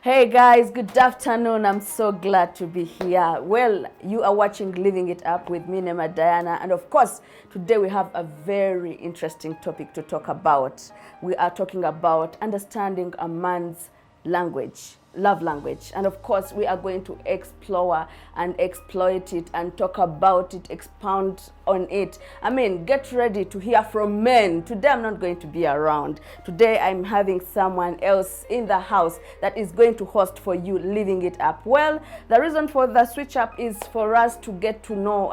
Hey guys, good afternoon. I'm so glad to be here. Well, you are watching Living It Up with me, Nema Diana. And of course, today we have a very interesting topic to talk about. We are talking about understanding a man's language, love language. And of course, we are going to explore and exploit it and talk about it, expound on it. I mean, get ready to hear from men. Today, I'm not going to be around. Today, I'm having someone else in the house that is going to host for you, Living It Up. Well, the reason for the switch up is for us to get to know,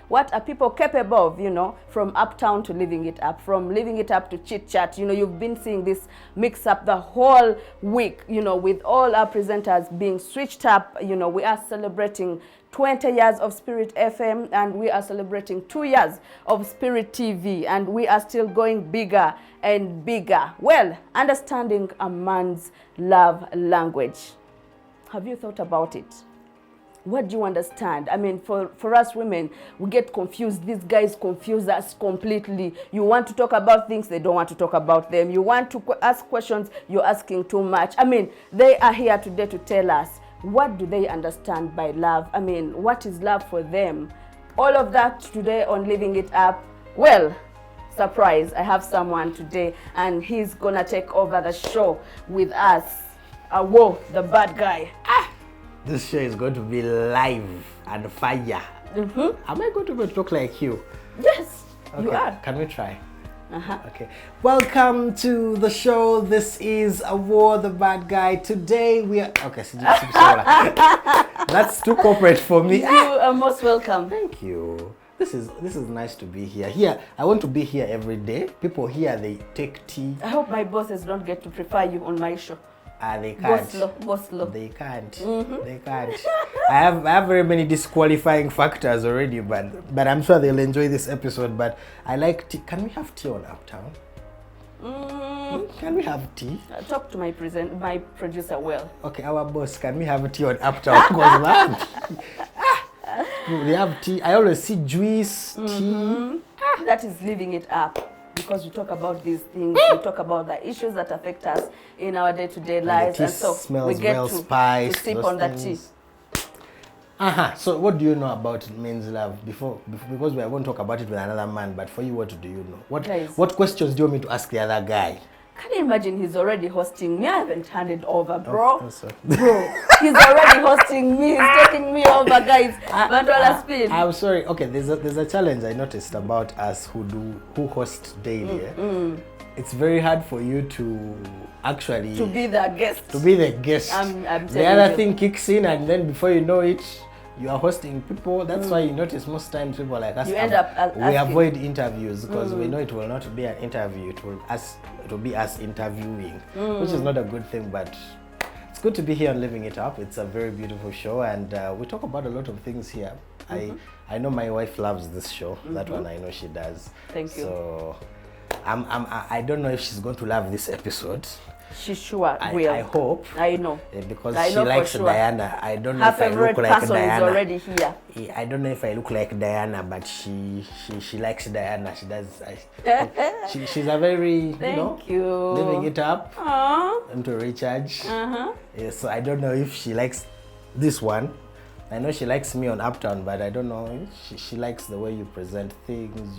what are people capable of, from Uptown to Living It Up, from Living It Up to Chit Chat. You've been seeing this mix up the whole week, with all our presenters being switched up. We are celebrating 20 years of Spirit FM, and we are celebrating 2 years of Spirit TV, and we are still going bigger and bigger. Well, understanding a man's love language. Have you thought about it? What do you understand? For us women, we get confused. These guys confuse us completely. You want to talk about things, they don't want to talk about them. You want to ask questions, you're asking too much. They are here today to tell us, what do they understand by love? What is love for them? All of that today on Living It Up. Well, surprise, I have someone today, and he's gonna take over the show with us. Whoa, the bad guy. This show is going to be live and fire. Am I going to talk like you? Yes, okay. You are. Can we try? Okay. Welcome to the show. This is Award the Bad Guy. Today we are... Okay, that's too corporate for me. You are most welcome. Thank you. This is nice to be here. Here, I want to be here every day. People here, they take tea. I hope my bosses don't get to prefer you on my show. They can't. Go slow. They can't. They can't. I have very many disqualifying factors already, but I'm sure they'll enjoy this episode. But I like tea. Can we have tea on Uptown? Can we have tea? Talk to my producer. Well. Okay, our boss. Can we have tea on Uptown? Because they have tea. I always see juice, tea. That is Living It Up. Because we talk about these things, we talk about the issues that affect us in our day-to-day lives, and so we get to sip on the tea. So what do you know about men's love because we are going to talk about it with another man, but for you, what do you know? What questions do you want me to ask the other guy? Can you imagine he's already hosting me? I haven't handed over, bro. Bro, he's already hosting me. He's taking me over, guys. I'm sorry. Okay, there's a challenge I noticed about us who host daily. It's very hard for you to actually... To be the guest. To be the guest. I'm the other thing kicks in, and then before you know it, you are hosting people. That's why you notice most times people like us, you end up we avoid interviews because we know it will not be an interview. It will be us interviewing, which is not a good thing. But it's good to be here on Living It Up. It's a very beautiful show, and we talk about a lot of things here. I know my wife loves this show. That one I know she does. Thank you. So I don't know if she's going to love this episode. She sure will. I hope. I know. Because she likes Diana. I don't know if I look like Diana. Is already here. I don't know if I look like Diana, but she likes Diana. She does. She's a very, Thank you. Living It Up. Aww. And to recharge. So I don't know if she likes this one. I know she likes me on Uptown, but I don't know. She likes the way you present things.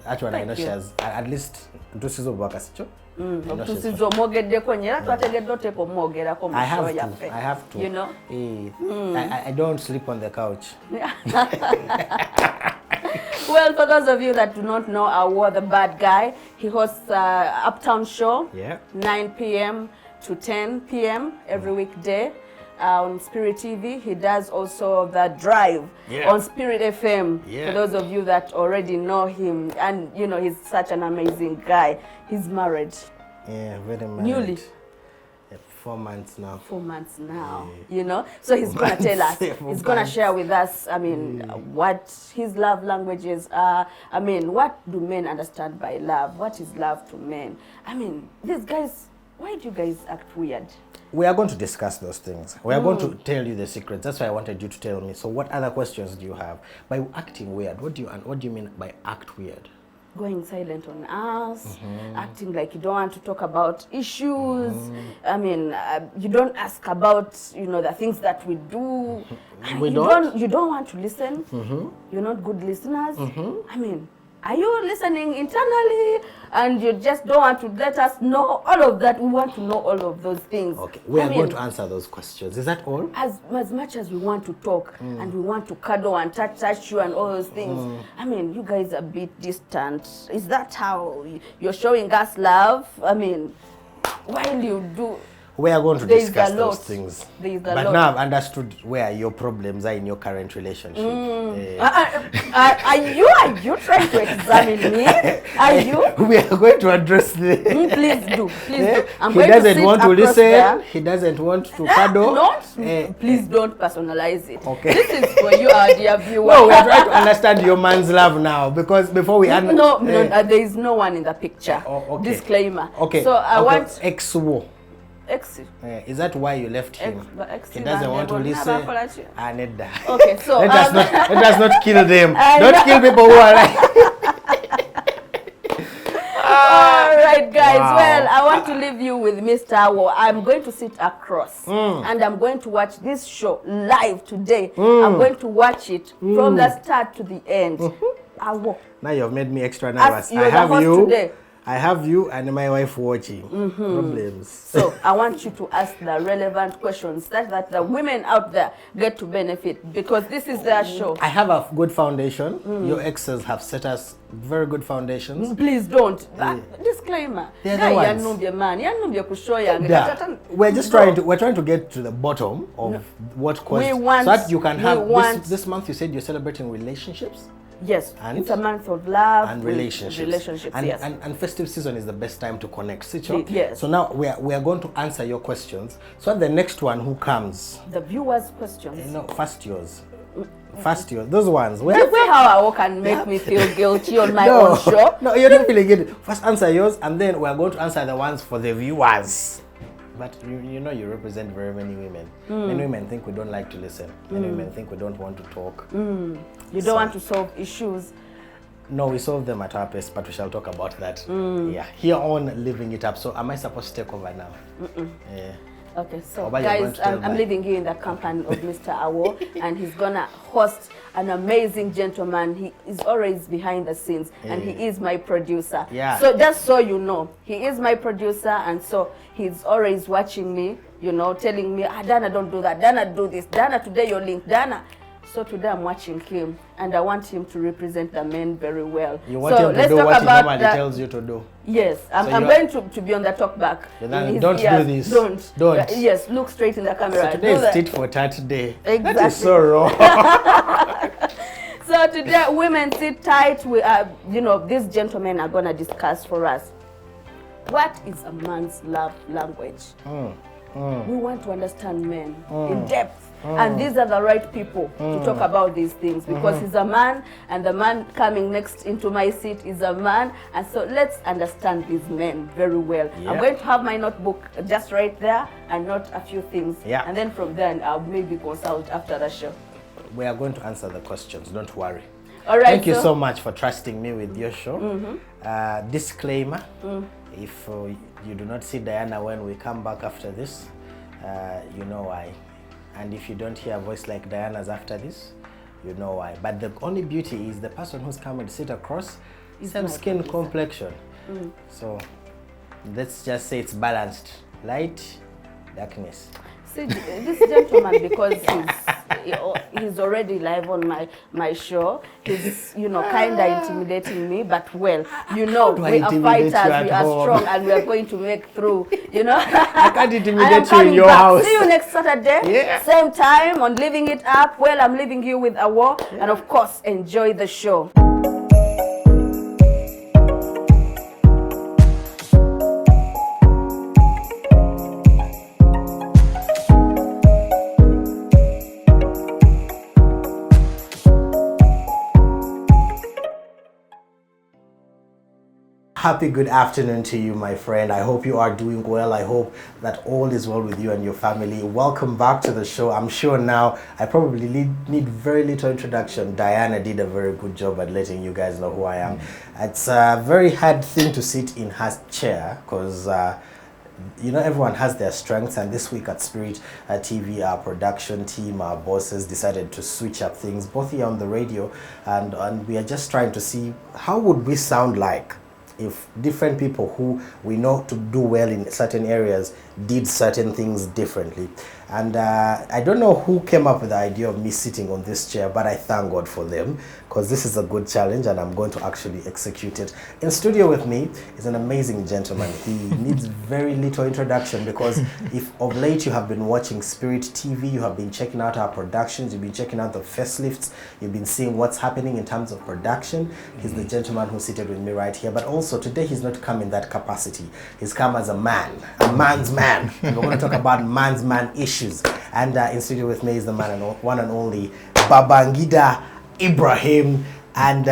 Actually, I know she has at least I have to. I don't sleep on the couch. Well, for those of you that do not know Award the Bad Guy, he hosts Uptown show 9 p.m. to 10 p.m. every weekday. On Spirit TV. He does also the drive on Spirit FM. For those of you that already know him, and he's such an amazing guy. He's married. Yeah, very married. Newly. 4 months now. 4 months now. So he's gonna tell us. He's gonna share with us. What his love languages are. What do men understand by love? What is love to men? These guys. Why do you guys act weird? We are going to discuss those things. We are going to tell you the secrets. That's why I wanted you to tell me. So what other questions do you have? By acting weird, what do you mean by act weird? going silent on us, acting like you don't want to talk about issues. I mean, you don't ask about, you know, the things that we do. We you don't? You don't want to listen. You're not good listeners. I mean, are you listening internally and you just don't want to let us know all of that? We want to know all of those things. Okay, we are going to answer those questions. Is that all? As much as we want to talk and we want to cuddle and touch you and all those things, I mean, you guys are a bit distant. Is that how you're showing us love? I mean, while you do... We are going to There is discuss a those lot. things. There is a But lot. now I've understood where your problems are in your current relationship. Are you trying to examine me? Are you? We are going to address the... Please do. Please do. I'm He going to doesn't sit want to across listen. there. He doesn't want to cuddle. Please don't personalize it. Okay. This is for you, our dear viewer. No, we are trying to understand your man's love now, because before we... No, there is no one in the picture. Oh, okay. Disclaimer. Okay. So I want ex-wo. Ex. Is that why you left him? He doesn't want to listen. Okay, so let us not kill them. I Don't know. kill people who are like... All right, guys. Wow. Well, I want to leave you with Mr. Awo. I'm going to sit across and I'm going to watch this show live today. I'm going to watch it from the start to the end. Awo. Now you've made me extra nervous. You're the host today. I have you and my wife watching. Problems. So I want you to ask the relevant questions that the women out there get to benefit, because this is their show. I have a good foundation. Your exes have set us very good foundations. Please don't. Disclaimer. They're the ones. We're trying to get to the bottom of what caused, so that you can have this month. You said you're celebrating relationships. Yes, and it's a month of love and relationships. And, yes. yes. And festive season is the best time to connect. Yes. So now we are going to answer your questions. So the next one who comes, the viewers' questions. No, first yours. First yours. Those ones. Do you see how I can make me feel guilty on my own show? No, you're not feeling guilty. First answer yours, and then we are going to answer the ones for the viewers. But you know you represent very many women. Many women think we don't like to listen. Many women think we don't want to talk. You don't want to solve issues. No, we solve them at our pace, but we shall talk about that. Yeah, here on Living It Up. So am I supposed to take over now? Yeah. Okay, so guys, I'm leaving you in the company of Mr. Awo, and he's gonna host an amazing gentleman. He is always behind the scenes, and he is my producer. Yeah. So just so you know, he is my producer, and so he's always watching me, you know, telling me, Dana, don't do that. Dana, do this. Dana, today you're linked. Dana. So today I'm watching him, and I want him to represent the men very well. You want him to do what he normally tells you to do? Yes, I'm going to be on the talk back. Don't do this. Don't. Yes, look straight in the camera. So today is tit for tat day. Exactly. That is so wrong. So today, women, sit tight. We are, you know, these gentlemen are going to discuss for us, what is a man's love language? We want to understand men in depth. And these are the right people to talk about these things, because he's a man, and the man coming next into my seat is a man. And so let's understand these men very well. I'm going to have my notebook just right there and note a few things. And then from there, I'll maybe consult after the show. We are going to answer the questions. Don't worry. All right. Thank you so much for trusting me with your show. Disclaimer, if you do not see Diana when we come back after this, you know why. And if you don't hear a voice like Diana's after this, you know why. But the only beauty is the person who's coming to sit across, same skin complexion. So let's just say it's balanced. Light, darkness. See, this gentleman, because he's already live on my show, he's, you know, kind of intimidating me, but well, you know, we are fighters, we are strong, and we are going to make through, you know. I can't intimidate you in your house. See you next Saturday, same time on Living It Up. Well, I'm leaving you with Awo, and of course, enjoy the show. Happy good afternoon to you, my friend. I hope you are doing well. I hope that all is well with you and your family. Welcome back to the show. I'm sure now I probably need very little introduction. Diana did a very good job at letting you guys know who I am. It's a very hard thing to sit in her chair because you know, everyone has their strengths, and this week at Spirit TV, our production team, our bosses decided to switch up things, both here on the radio, and we are just trying to see how would we sound like if different people who we know to do well in certain areas did certain things differently. And I don't know who came up with the idea of me sitting on this chair, but I thank God for them, because this is a good challenge and I'm going to actually execute it. In studio with me is an amazing gentleman. He needs very little introduction, because if of late you have been watching Spirit TV, you have been checking out our productions, you've been checking out the facelifts, you've been seeing what's happening in terms of production. He's the gentleman who seated with me right here, but also today he's not come in that capacity. He's come as a man's man. We're going to talk about man's man issues. And in studio with me is the one and only Babangida Ibrahim. And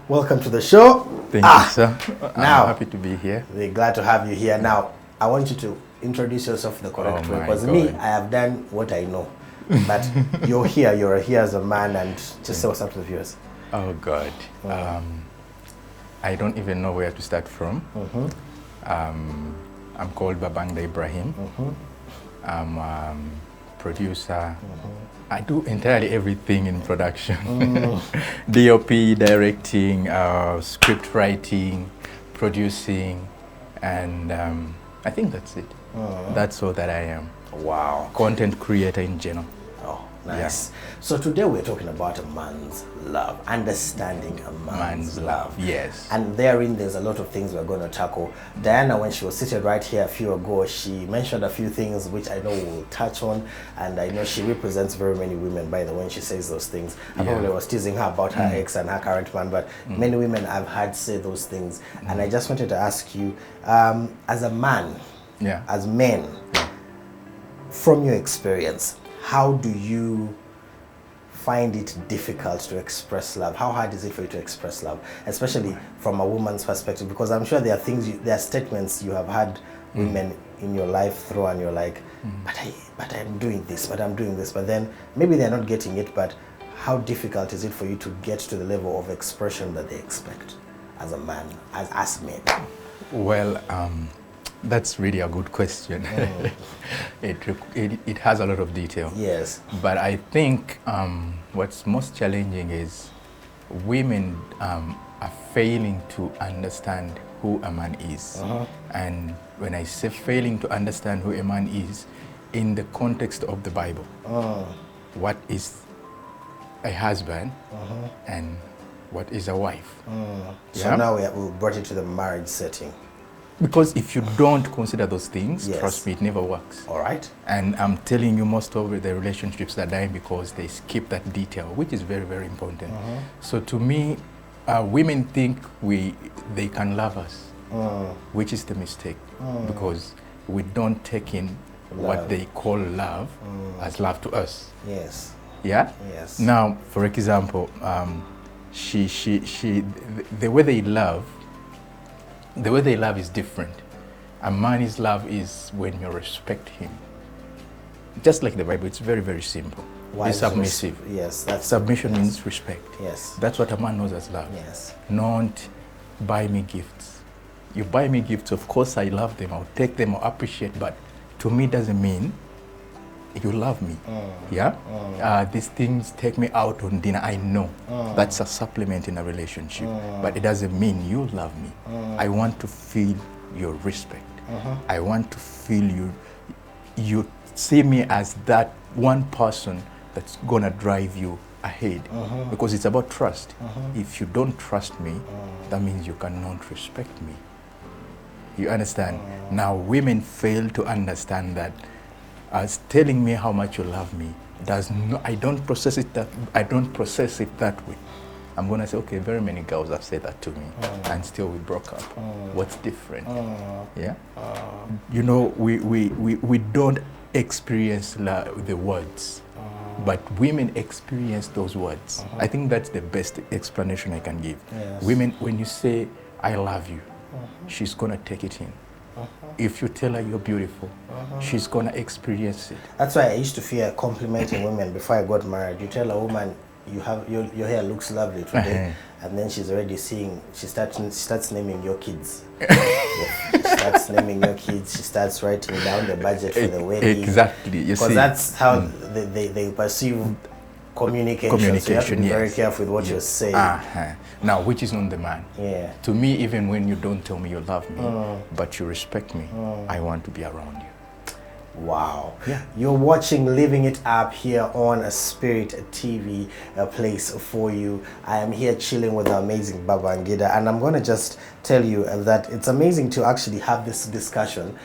welcome to the show. Thank you, sir. Now, I'm happy to be here. We're glad to have you here. Now, I want you to introduce yourself the correct way, because me, I have done what I know. But you're here as a man, and just say what's up to the viewers. Oh, God. I don't even know where to start from. I'm called Babangida Ibrahim. I'm a producer. I do entirely everything in production. DOP, directing, script writing, producing, and I think that's it. That's all that I am. Wow. Content creator in general. Oh, nice. Yeah. So today we're talking about a man's love, understanding a man's love. Yes. And therein there's a lot of things we're going to tackle. Diana, when she was seated right here a few ago, she mentioned a few things which I know we'll touch on, and I know she represents very many women, by the way, when she says those things. I probably was teasing her about her ex and her current man, but many women I've heard say those things. And I just wanted to ask you, as a man, as men, from your experience, how do you find it difficult to express love? How hard is it for you to express love, especially from a woman's perspective? Because I'm sure there are things, there are statements you have had women in your life throw, and you're like, but I'm doing this, but I'm doing this, but then maybe they're not getting it. But how difficult is it for you to get to the level of expression that they expect as a man, as men? Well, that's really a good question. It has a lot of detail. Yes. But I think what's most challenging is women are failing to understand who a man is. And when I say failing to understand who a man is, in the context of the Bible, what is a husband and what is a wife? So now we brought it to the marriage setting. Because if you don't consider those things, trust me, it never works. All right. And I'm telling you, most of the relationships are dying because they skip that detail, which is very, very important. So to me, women think they can love us, which is the mistake, because we don't take in what they call love as love to us. Yes. Yeah? Yes. Now, for example, the way they love is different. A man's love is when you respect him. Just like the Bible, it's very, very simple. Be submissive. Yes. Submission means respect. Yes. That's what a man knows as love. Yes. Not buy me gifts. You buy me gifts, of course I love them, I'll take them, I'll appreciate, but to me doesn't mean you love me. These things take me out on dinner. I know that's a supplement in a relationship, but it doesn't mean you love me. I want to feel your respect. I want to feel you see me as that one person that's gonna drive you ahead, because it's about trust. If you don't trust me, that means you cannot respect me. You understand? Now women fail to understand that as telling me how much you love me I don't process it that way. I'm gonna say, okay, very many girls have said that to me, and still we broke up. What's different? Yeah. You know, we don't experience the words, but women experience those words. I think that's the best explanation I can give. Yes. Women, when you say I love you, she's gonna take it in. If you tell her you're beautiful, she's gonna experience it. That's why I used to fear complimenting women before I got married. You tell a woman, you have your hair looks lovely today, and then she's already seeing. She starts naming your kids. She starts naming your kids. She starts writing down the budget for the wedding. Exactly. You see, because that's how they perceive communication. So you have to be very careful with what you're saying. Now, which is on the man. Yeah. To me, even when you don't tell me you love me, but you respect me, I want to be around you. Wow. Yeah. You're watching Living It Up here on a Spirit TV, a place for you. I am here chilling with the amazing Babangida, and I'm going to just tell you that it's amazing to actually have this discussion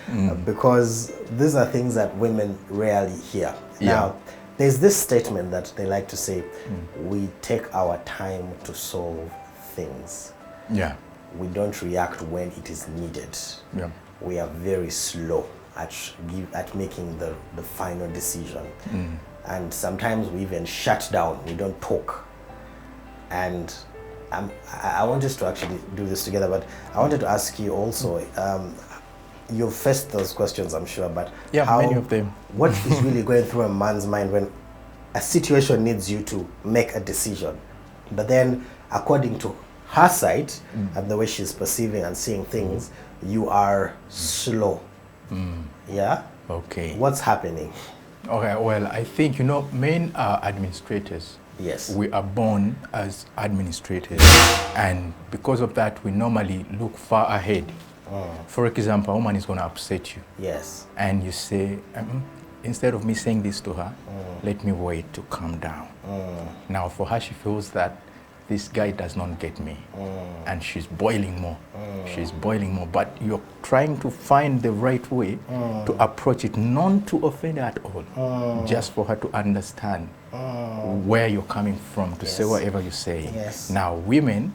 because these are things that women rarely hear. Now, there's this statement that they like to say, we take our time to solve things. Yeah. We don't react when it is needed. Yeah. We are very slow at making the final decision. And sometimes we even shut down, we don't talk. And I want us to actually do this together, but I wanted to ask you also, you've faced those questions, I'm sure, but many of them. What is really going through a man's mind when a situation needs you to make a decision, but then according to her side and the way she's perceiving and seeing things, you are slow. Yeah? Okay. What's happening? Okay, well, I think, men are administrators. Yes. We are born as administrators. And because of that, we normally look far ahead. For example, a woman is going to upset you. Yes. And you say, instead of me saying this to her, let me wait to calm down. Now, for her, she feels that this guy does not get me. And she's boiling more. She's boiling more. But you're trying to find the right way to approach it, not to offend her at all, just for her to understand where you're coming from, to say whatever you say. Yes. Now, women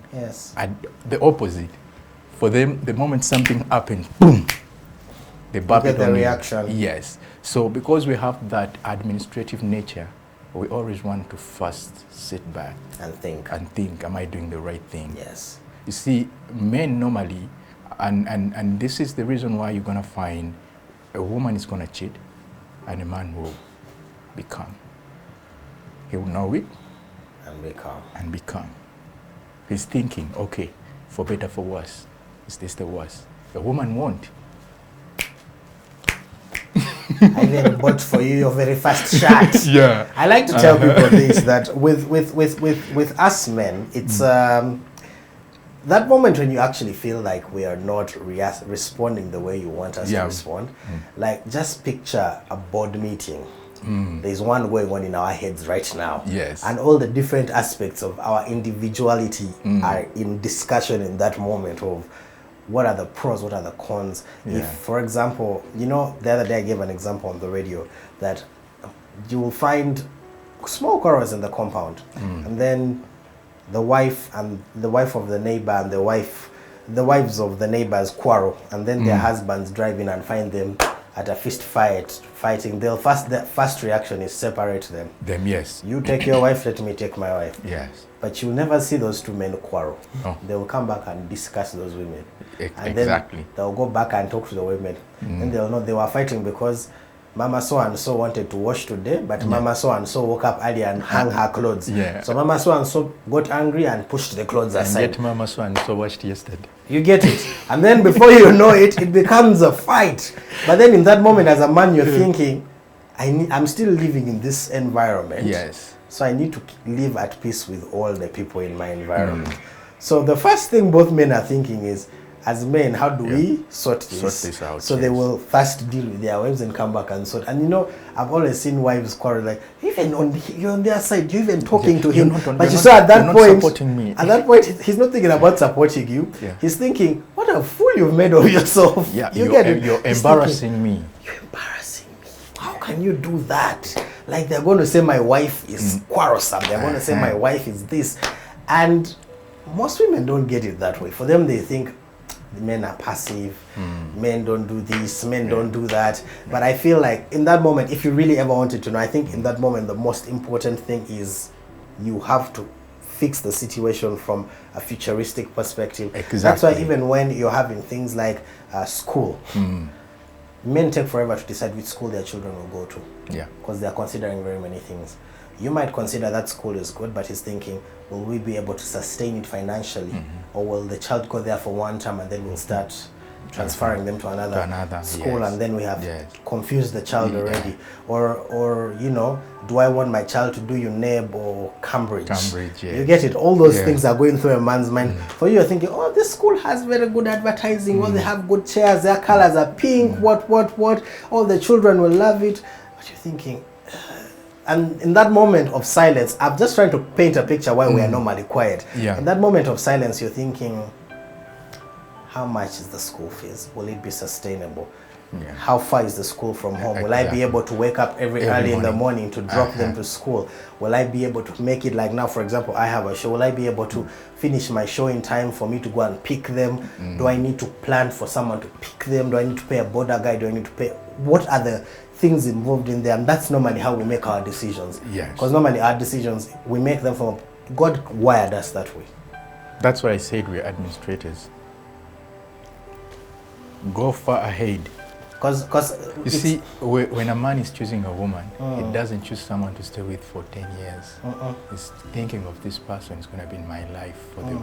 are the opposite. For them, the moment something happens, boom, they bump it on the reaction. Yes. So because we have that administrative nature, we always want to first sit back and think, am I doing the right thing? Yes. You see, men normally, and this is the reason why you're going to find a woman is going to cheat and a man will be calm. He will know it and be calm. He's thinking, okay, for better, for worse. Is this the worst? A woman won't. I even bought for you your very first shot. Yeah. I like to tell people this, that with us men, it's that moment when you actually feel like we are not responding the way you want us to respond. Like, just picture a board meeting. There's one going on in our heads right now. Yes. And all the different aspects of our individuality are in discussion in that moment of what are the pros, what are the cons. If, for example, the other day I gave an example on the radio that you will find small quarrels in the compound, and then the wife of the neighbor and the wives of the neighbors quarrel, and then their husbands drive in and find them at a fist fighting. The first reaction is separate them. Yes. You take your wife, let me take my wife. Yes. But you'll never see those two men quarrel. No. They will come back and discuss those women. And exactly. then they'll go back and talk to the women. And they'll know they were fighting because Mama so-and-so wanted to wash today, but Mama so-and-so woke up early and hung her clothes. Yeah. So Mama so-and-so got angry and pushed the clothes aside. And yet Mama so-and-so washed yesterday. You get it? And then before you know it, it becomes a fight. But then in that moment, as a man, you're thinking, I'm still living in this environment. Yes. So I need to live at peace with all the people in my environment. So the first thing both men are thinking is, as men, how do we sort this out? So they will first deal with their wives and come back and sort. And I've always seen wives quarrel, like, even you're on their side, you're even talking to him. But you saw at that point, supporting me. At that point, he's not thinking about supporting you. Yeah. He's thinking, what a fool you've made of yourself. Yeah, you get it? You're embarrassing me. You're embarrassing me. How can you do that? Like, they're going to say my wife is quarrelsome. They're going to say my wife is this. And most women don't get it that way. For them, they think the men are passive, men don't do this, men don't do that. But I feel like in that moment, if you really ever wanted to know, I think in that moment, the most important thing is you have to fix the situation from a futuristic perspective. Exactly. That's why even when you're having things like school, men take forever to decide which school their children will go to. Yeah. Because they're considering very many things. You might consider that school is good, but he's thinking, will we be able to sustain it financially? Or will the child go there for one term and then we'll start transferring them to another school, yes. and then we have Yes. confused the child already? Or you know, do I want my child to do UNEB or Cambridge? Cambridge, yes. You get it? All those Yes. things are going through a man's mind. For you, you're thinking, oh, this school has very good advertising. Oh, they have good chairs. Their colors are pink. What? All the children will love it. But you're thinking, and in that moment of silence, I'm just trying to paint a picture where we are normally quiet. Yeah. In that moment of silence, you're thinking, how much is the school fees? Will it be sustainable? Yeah. How far is the school from home? Will I be Exactly. able to wake up every early in the morning to drop them to school? Will I be able to make it, like now, for example, I have a show. Will I be able to finish my show in time for me to go and pick them? Do I need to plan for someone to pick them? Do I need to pay a border guy? Do I need to pay? What are the things involved in there? And that's normally how we make our decisions. Yes. Because normally our decisions, we make them from, God wired us that way. That's why I said we're administrators. Go far ahead. Because You see, when a man is choosing a woman, he doesn't choose someone to stay with for 10 years. He's thinking of this person is going to be in my life for the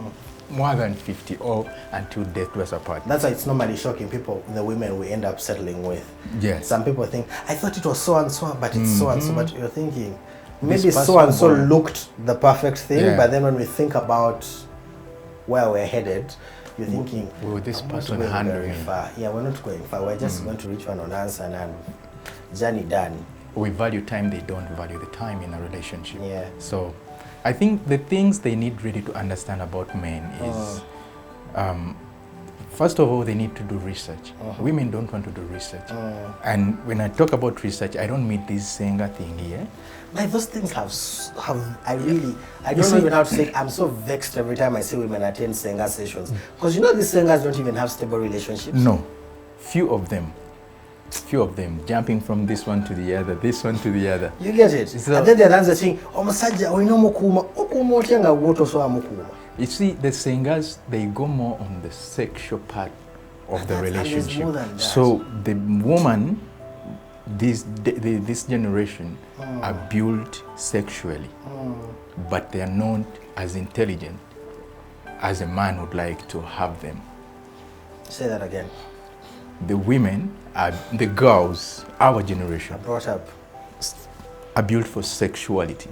more than 50 or until death do us apart. that's why it's normally shocking people, the women we end up settling with. Yes. Some people think, I thought it was so and so, but it's so and so. But you're thinking, This maybe so and so person- looked the perfect thing, Yeah. but then when we think about where we're headed, you're thinking, will this "I'm not person going handle very me?" far. Yeah, we're not going far. We're just going to reach one on answer and journey done. We value time, they don't value the time in a relationship. Yeah. So I think the things they need really to understand about men is, first of all, they need to do research. Women don't want to do research. And when I talk about research, I don't mean this Senga thing here. Like those things I don't see- know even how to say it. I'm so vexed every time I see women attend Senga sessions. Because you know these Sengas don't even have stable relationships. No, few of them jumping from this one to the other, this one to the other. You get it? So- And then they're the saying, omusajja olina mukuma otya nga gwe tosobola mukuma. You see, the singers, they go more on the sexual part of the And there's relationship. more than that. So the woman, this generation, are built sexually, but they are not as intelligent as a man would like to have them. Say that again. The women, the girls, our generation, Brought up. are built for sexuality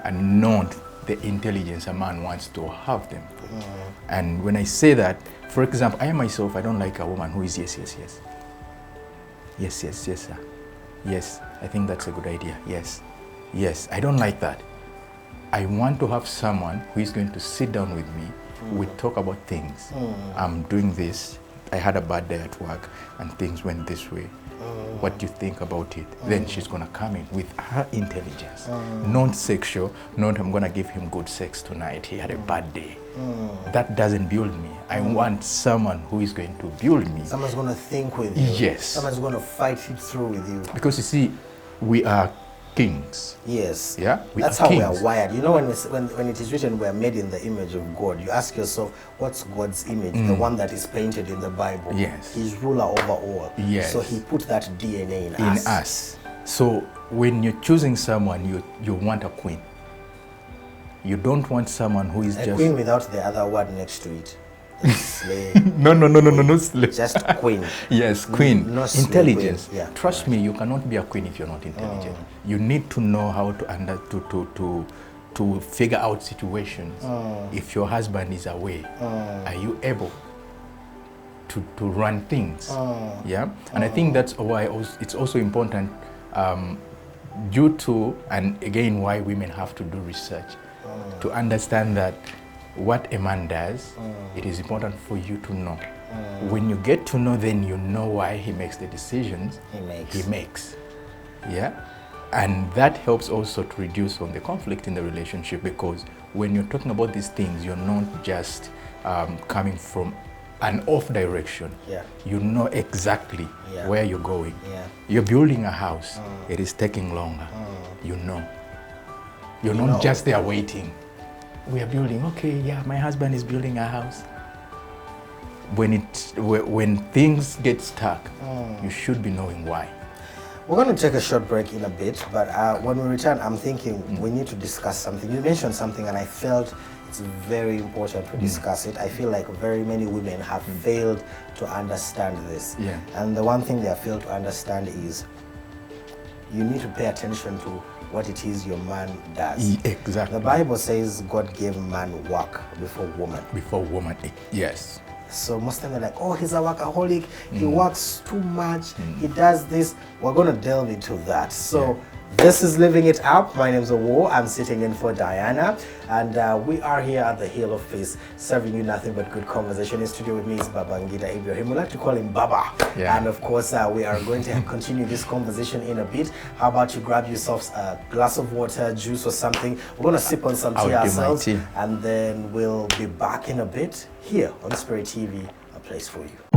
and not the intelligence a man wants to have them. And when I say that, for example, I myself, I don't like a woman who is yes, yes, yes. Yes, yes, yes, sir. Yes, I think that's a good idea. Yes, yes, I don't like that. I want to have someone who is going to sit down with me. We talk about things. I'm doing this. I had a bad day at work and things went this way. What do you think about it? Then she's going to come in with her intelligence. Not sexual, not I'm going to give him good sex tonight. He had a bad day. That doesn't build me. I want someone who is going to build me. Someone's going to think with you. Yes. Someone's going to fight it through with you. Because you see, we are kings. Yes. Yeah, we That's are how we kings. are wired. You know, when it is written, we are made in the image of God. You ask yourself, what's God's image? The one that is painted in the Bible. Yes. He's ruler over all. Yes. So he put that DNA in In us. So when you're choosing someone, you want a queen. You don't want someone who is A just queen without the other word next to it. Slave. no, slave. Just queen. Yes, queen. No slave Intelligence. queen. Yeah, Trust me, you cannot be a queen if you're not intelligent. You need to know how to figure out situations. If your husband is away, are you able to run things? Yeah, and I think that's why it's also important due to, and again, why women have to do research to understand that what a man does, it is important for you to know. When you get to know, then you know why he makes the decisions he makes. Yeah, and that helps also to reduce on the conflict in the relationship, because when you're talking about these things, you're not just coming from an off direction. Yeah. You know exactly where you're going. Yeah. You're building a house. It is taking longer. You know. You're not just there waiting. we are building. Okay, yeah, my husband is building a house. When things get stuck, you should be knowing why. We're going to take a short break in a bit, but when we return, I'm thinking we need to discuss something. You mentioned something, and I felt it's very important to discuss it. I feel like very many women have failed to understand this. Yeah. And the one thing they have failed to understand is you need to pay attention to what it is your man does. Exactly. The Bible says God gave man work before woman. Before woman, yes. So most of them are like, oh, he's a workaholic, he works too much, he does this. We're going to delve into that. So this is Living It Up. My name is Owo. I'm sitting in for Diana. And we are here at the Hill of Faith, serving you nothing but good conversation. In studio with me is Babangida Ibrahim. We like to call him Baba. Yeah. And of course, we are going to continue this conversation in a bit. How about you grab yourselves a glass of water, juice or something. We're going to sip on some tea I'll do my ourselves. tea. And then we'll be back in a bit here on Spirit TV, a place for you.